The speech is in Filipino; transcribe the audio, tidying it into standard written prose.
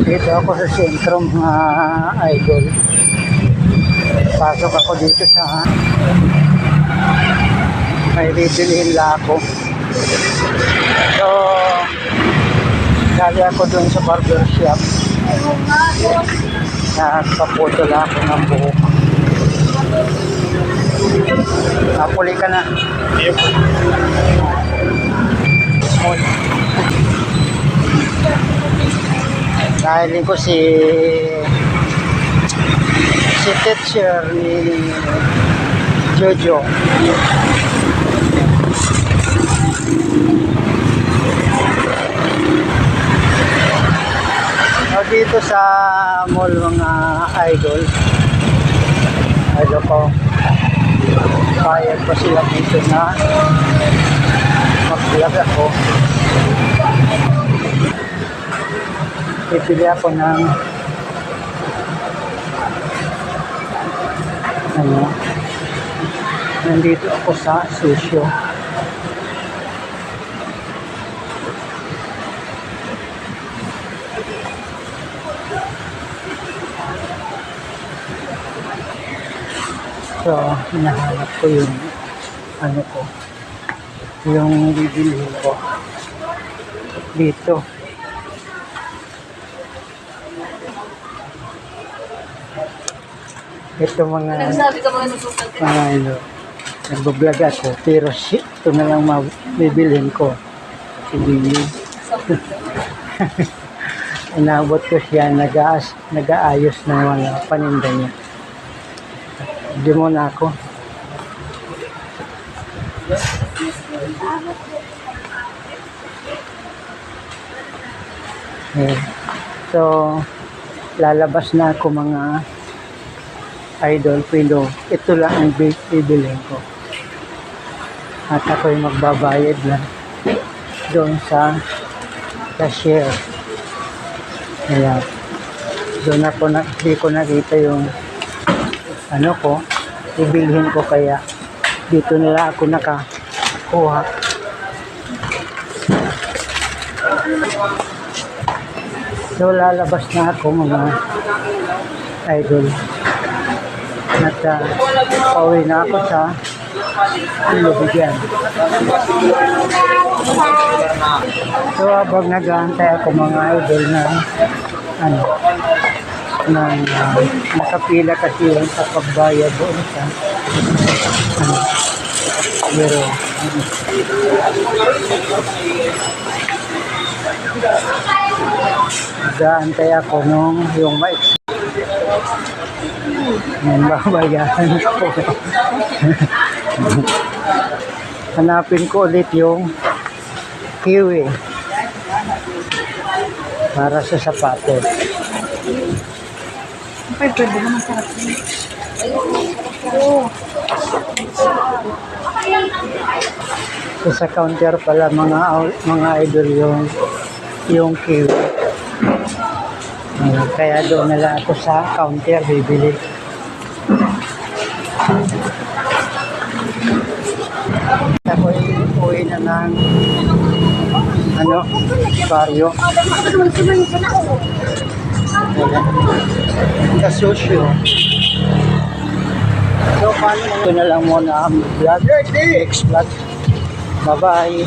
Dito ako sa sentro mga idol. Pasok ako dito sa may bibilihin lang ako. So, dali ako dun sa barber shop. Nagpaputo lang ako ng buhok. Napuli ka na. Dahil ko si teacher ni Jojo. Dito sa mall mga idol, ko bayad pa sila dito na mag-vlog ako. Pipili ako ng nandito ako sa Susyo. So, hinahanap ko yung yung bibilihin ko dito. Ito mga nagbablog ako, pero shit, ito na lang mabibilhin ko. Si Billy. Inabot ko siya, nag-aayos ng mga paninda niya. Hindi muna ako. So, lalabas na ako mga idol, pero ito lang ang bibilhin ko. At ako'y magbabayad lang doon sa cashier. Kaya, doon ako hindi ko nakita yung bibilhin ko, kaya dito nila ako nakakuha. So lalabas na ako mga idol. At pauwi na ako sa Lubigyan. So habang nag-aantay ako mga idol na nakapila kasi yun sa pagbayad doon sa pero nag-aantay ako nung yung yung babayaran ko. Hanapin ko ulit yung kiwi para sa sapatos. Pwede na masarap din. So, sa counter pala mga idol yung kiwi. Kaya doon na lang ako sa counter bibili. Ako uwi na ng baryo. Sa Susyo. So, paano ito na lang muna ang vlog. Next vlog. Bye-bye.